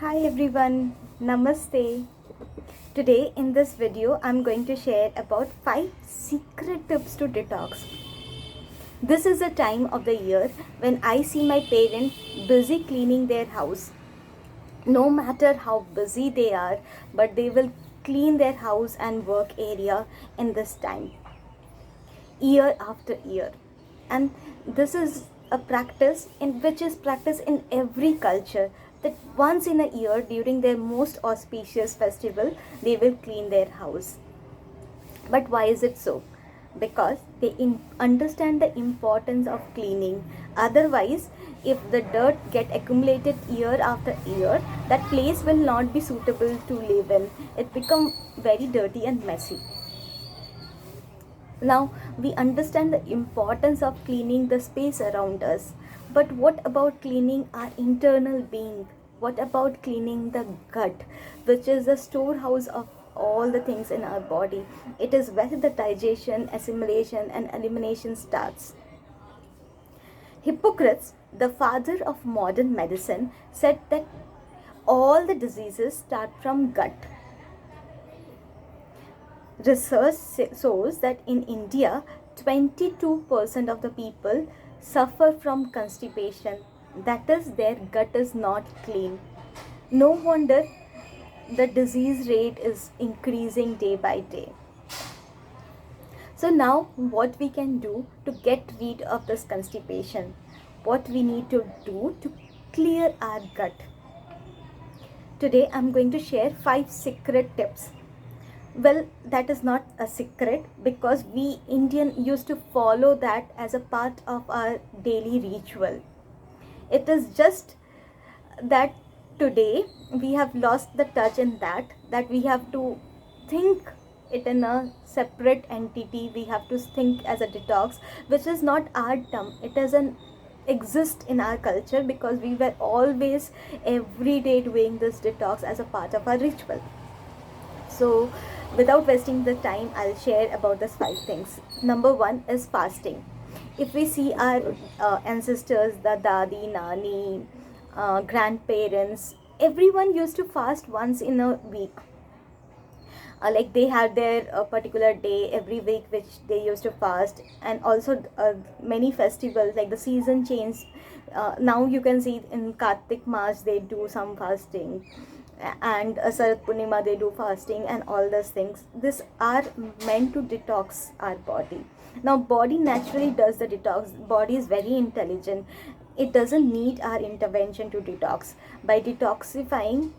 Hi everyone, Namaste. Today in this video I'm going to share about 5 secret tips to detox. This is a time of the year when I see my parents busy cleaning their house. No matter how busy they are, but they will clean their house and work area in this time, year after year. And this is a practice in which is practiced in every culture, that once in a year during their most auspicious festival they will clean their house. But why is it so? Because they understand the importance of cleaning. Otherwise, if the dirt get accumulated year after year, that place will not be suitable to live in. It become very dirty and messy. Now we understand the importance of cleaning the space around us. But what about cleaning our internal being? What about cleaning the gut, which is the storehouse of all the things in our body? It is where the digestion, assimilation, and elimination starts. Hippocrates, the father of modern medicine, said that all the diseases start from gut. Research shows that in India, 22% of the people suffer from constipation. That is, their gut is not clean. No wonder the disease rate is increasing day by day. So now what we can do to get rid of this constipation? What we need to do to clear our gut? Today I'm going to share 5 secret tips. Well, that is not a secret because we Indian used to follow that as a part of our daily ritual. It is just that today we have lost the touch in that we have to think it in a separate entity. We have to think as a detox, which is not our term. It doesn't exist in our culture because we were always every day doing this detox as a part of our ritual. So without wasting the time, I'll share about these 5 things. Number 1 is fasting. If we see our ancestors, the dadi, nani, grandparents, everyone used to fast once in a week. Like they had their particular day every week which they used to fast. And also many festivals, like the season change. Now you can see in Kartik Mas they do some fasting, and Sarat Purnima they do fasting, and all those things. These are meant to detox our body. Now body naturally does the detox. Body is very intelligent. It doesn't need our intervention to detox. By detoxifying,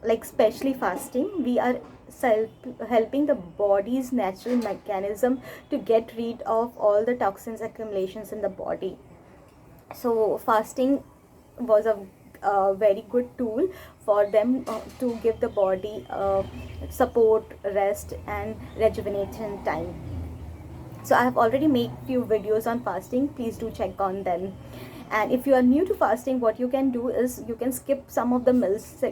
like especially fasting, we are helping the body's natural mechanism to get rid of all the toxins accumulations in the body. So fasting was a very good tool for them to give the body support, rest, and rejuvenation time. So I have already made few videos on fasting. Please do check on them. And if you are new to fasting, what you can do is you can skip some of the meals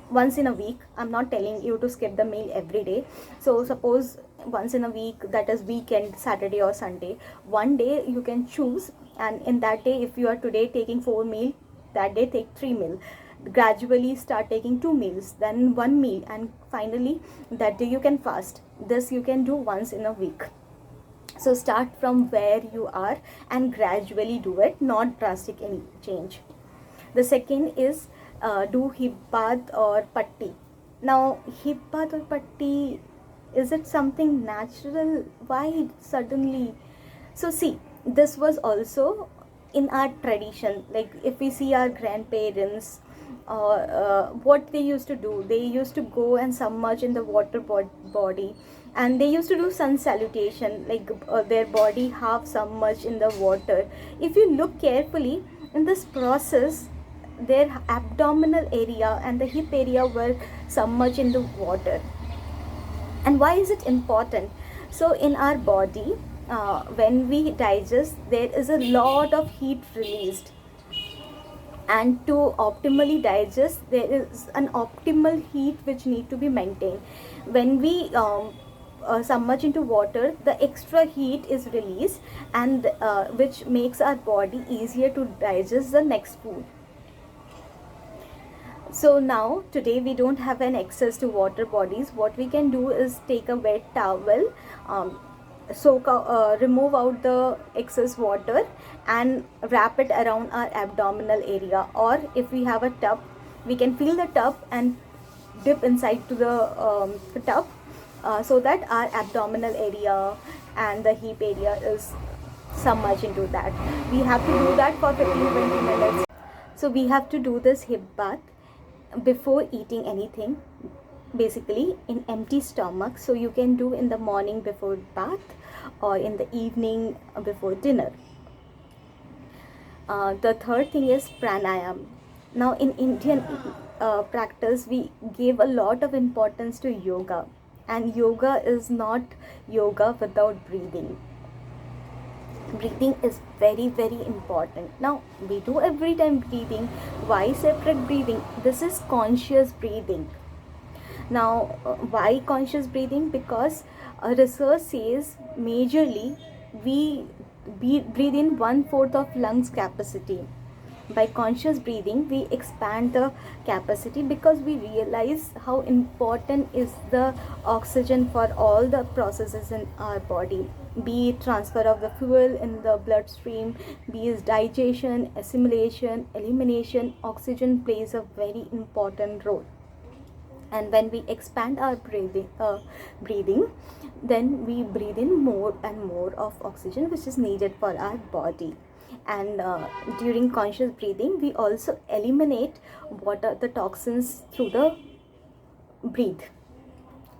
once in a week. I'm not telling you to skip the meal every day. So suppose once in a week, that is weekend, Saturday or Sunday, one day you can choose, and in that day, if you are today taking 4 meal, that day take 3 meal. Gradually start taking 2 meals, then 1 meal, and finally that day you can fast. This you can do once in a week. So start from where you are and gradually do it, not drastic any change. The second is do hip bath or patti. Now hip bath or patti, is it something natural? Why suddenly? So see, this was also in our tradition. Like if we see our grandparents, what they used to do, they used to go and submerge in the water body, and they used to do sun salutation, like their body half submerged in the water. If you look carefully in this process, their abdominal area and the hip area were submerged in the water. And why is it important? So in our body, when we digest, there is a lot of heat released, and to optimally digest there is an optimal heat which need to be maintained. When we submerge into water, the extra heat is released, and which makes our body easier to digest the next food. So now today we don't have an access to water bodies. What we can do is take a wet towel, um, remove out the excess water and wrap it around our abdominal area, or if we have a tub, we can fill the tub and dip inside to the tub, so that our abdominal area and the hip area is submerged into that. We have to do that for 15-20 minutes. So we have to do this hip bath before eating anything, basically in empty stomach. So you can do in the morning before bath or in the evening before dinner. The third thing is pranayam. Now in Indian practice, we give a lot of importance to yoga, and yoga is not yoga without breathing. Breathing is very, very important. Now we do every time breathing. Why separate breathing? This is conscious breathing. Now why conscious breathing? Because research says majorly we breathe in 1/4 of lungs capacity. By conscious breathing we expand the capacity, because we realize how important is the oxygen for all the processes in our body, be it transfer of the fuel in the bloodstream, be it digestion, assimilation, elimination. Oxygen plays a very important role. And when we expand our breathing, then we breathe in more and more of oxygen which is needed for our body. And during conscious breathing we also eliminate what are the toxins through the breathe.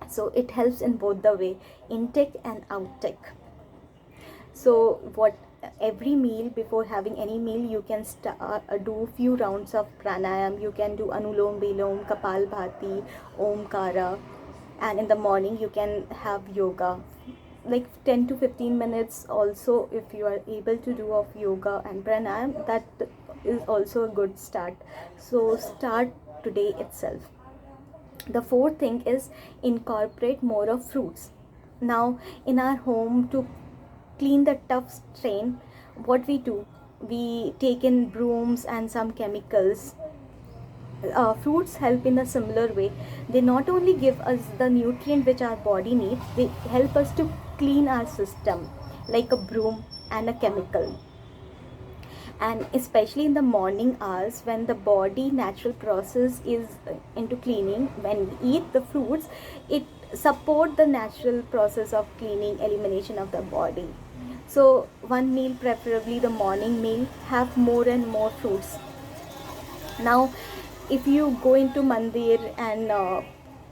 So it helps in both the way, intake and outtake. So what, every meal, before having any meal, you can do few rounds of pranayam. You can do anulom vilom, kapalbhati, omkara, and in the morning you can have yoga, like 10 to 15 minutes. Also, if you are able to do of yoga and pranayam, that is also a good start. So start today itself. The fourth thing is incorporate more of fruits. Now in our home, to clean the tough stain, what we do, we take in brooms and some chemicals. Fruits help in a similar way. They not only give us the nutrient which our body needs, they help us to clean our system, like a broom and a chemical. And especially in the morning hours, when the body natural process is into cleaning, when we eat the fruits, it support the natural process of cleaning, elimination of the body. So one meal, preferably the morning meal, have more and more fruits. Now if you go into mandir and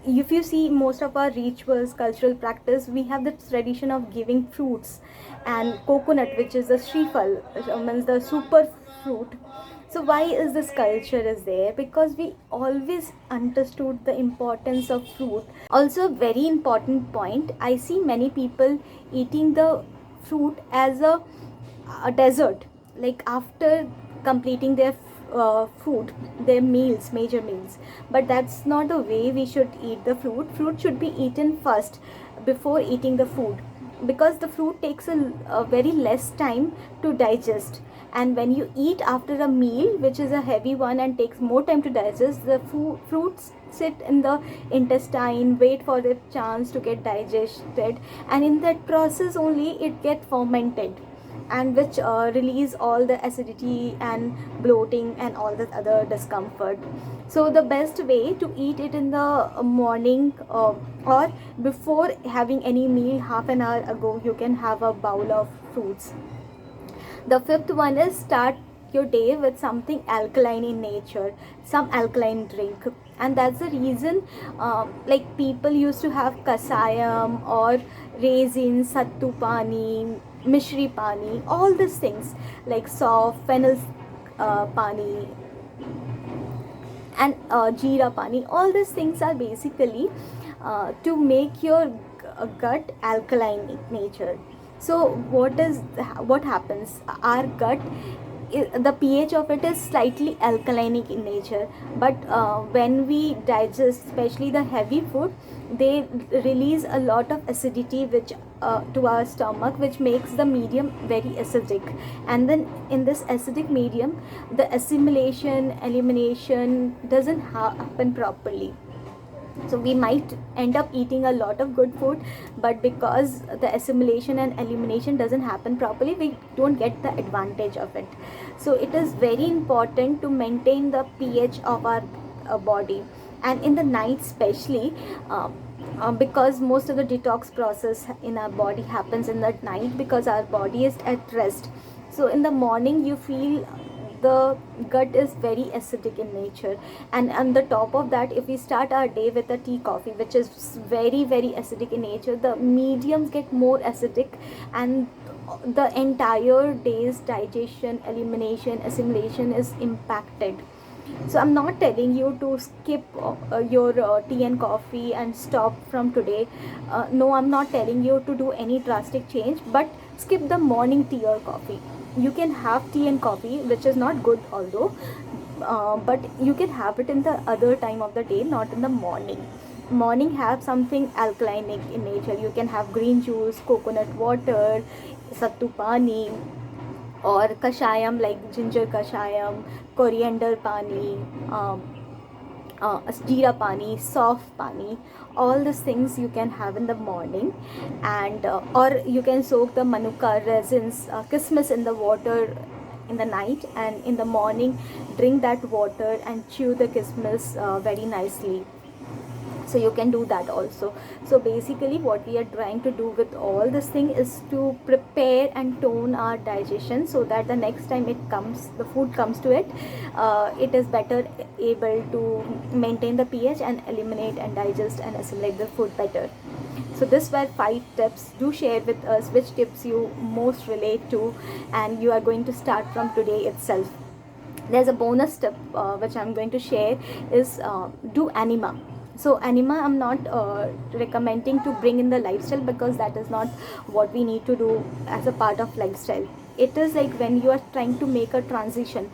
if you see most of our rituals, cultural practice, we have the tradition of giving fruits and coconut, which is the shriphal, means the super fruit. So why is this culture is there? Because we always understood the importance of fruit. Also very important point, I see many people eating the fruit as a dessert, like after completing their food, their meals, major meals. But that's not the way we should eat the fruit. Fruit should be eaten first before eating the food, because the fruit takes a very less time to digest. And when you eat after a meal which is a heavy one and takes more time to digest, the fruits sit in the intestine, wait for the chance to get digested, and in that process only it get fermented, and which release all the acidity and bloating and all the other discomfort. So the best way to eat it in the morning, or before having any meal, half an hour ago you can have a bowl of fruits. The fifth one is start your day with something alkaline in nature, some alkaline drink. And that's the reason like people used to have kasayam or raisins, sattu pani, mishri pani, all these things, like soft fennel pani and jeera pani. All these things are basically to make your gut alkaline in nature. So what happens, our gut, the pH of it is slightly alkalinic in nature, but when we digest, especially the heavy food, they release a lot of acidity which to our stomach, which makes the medium very acidic. And then in this acidic medium, the assimilation, elimination doesn't happen properly. So we might end up eating a lot of good food, but because the assimilation and elimination doesn't happen properly, we don't get the advantage of it. So it is very important to maintain the pH of our body, and in the night especially, because most of the detox process in our body happens in the night, because our body is at rest. So in the morning you feel the gut is very acidic in nature, and on the top of that, if we start our day with a tea coffee, which is very acidic in nature, the mediums get more acidic, and the entire day's digestion, elimination, assimilation is impacted. So I'm not telling you to skip your tea and coffee and stop from today. No, I'm not telling you to do any drastic change, but skip the morning tea or coffee. You can have tea and coffee, which is not good although, but you can have it in the other time of the day, not in the morning. Morning have something alkalinic in nature. You can have green juice, coconut water, sattu pani, or kashayam like ginger kashayam, coriander pani, jeera pani, soft pani. All these things you can have in the morning, and or you can soak the manuka resins, kismis in the water in the night, and in the morning drink that water and chew the kismis very nicely. So you can do that also. So basically what we are trying to do with all this thing is to prepare and tone our digestion, so that the next time it comes, the food comes to it, it is better able to maintain the pH and eliminate and digest and assimilate the food better. So this were 5 tips. Do share with us which tips you most relate to, and you are going to start from today itself. There's a bonus tip which I'm going to share is do enema. So enema I'm not recommending to bring in the lifestyle, because that is not what we need to do as a part of lifestyle. It is like when you are trying to make a transition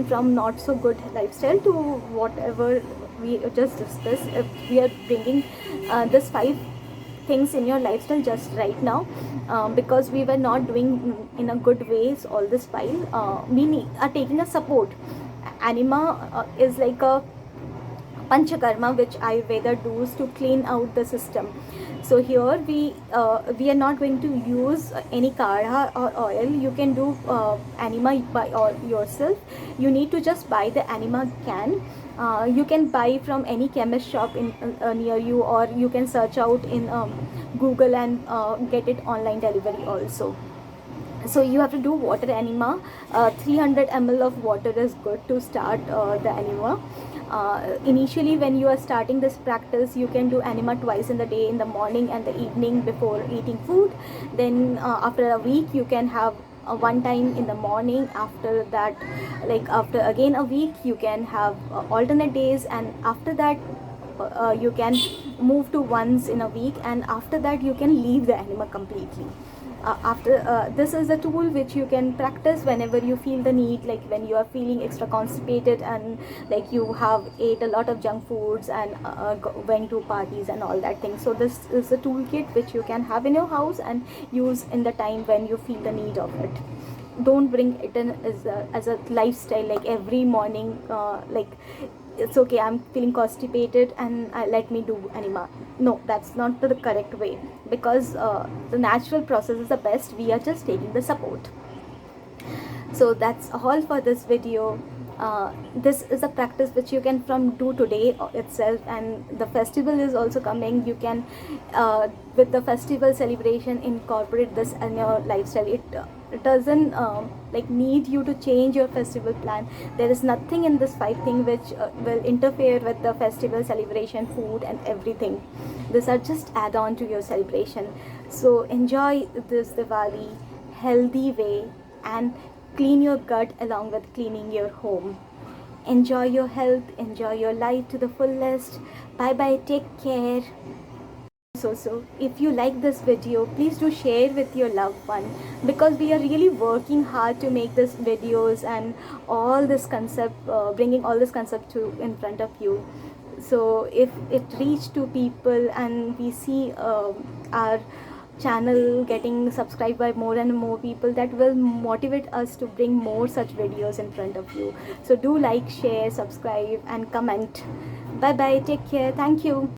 from not so good lifestyle to whatever we just discussed. If we are bringing this 5 things in your lifestyle just right now, because we were not doing in a good ways all this while, we are taking a support. Enema is like a panchakarma which Ayurveda does to clean out the system. So here we are not going to use any kadha or oil. You can do enema by yourself. You need to just buy the enema can. You can buy from any chemist shop in near you, or you can search out in Google and get it online delivery also. So you have to do water enema. 300 ml of water is good to start the enema. Initially when you are starting this practice, you can do enema twice in the day, in the morning and the evening before eating food. Then after a week you can have one time in the morning. After that, like after again a week, you can have alternate days, and after that you can move to once in a week, and after that you can leave the enema completely. After this is a tool which you can practice whenever you feel the need, like when you are feeling extra constipated and like you have ate a lot of junk foods and went to parties and all that thing. So this is a toolkit which you can have in your house and use in the time when you feel the need of it. Don't bring it in as a lifestyle, like every morning, like it's okay, I'm feeling constipated and let me do enema. No, that's not the correct way, because the natural process is the best. We are just taking the support. So that's all for this video. This is a practice which you can do today itself, and the festival is also coming. You can with the festival celebration incorporate this in your lifestyle. It doesn't like need you to change your festival plan. There is nothing in this 5 thing which will interfere with the festival celebration, food and everything. These are just add on to your celebration. So enjoy this Diwali healthy way, and clean your gut along with cleaning your home. Enjoy your health, enjoy your life to the fullest. Bye bye, take care. So if you like this video, please do share with your loved one, because we are really working hard to make this videos and all this concept, bringing all this concept to in front of you. So if it reach to people and we see our channel getting subscribed by more and more people, that will motivate us to bring more such videos in front of you. So do like, share, subscribe and comment. Bye bye, take care, thank you.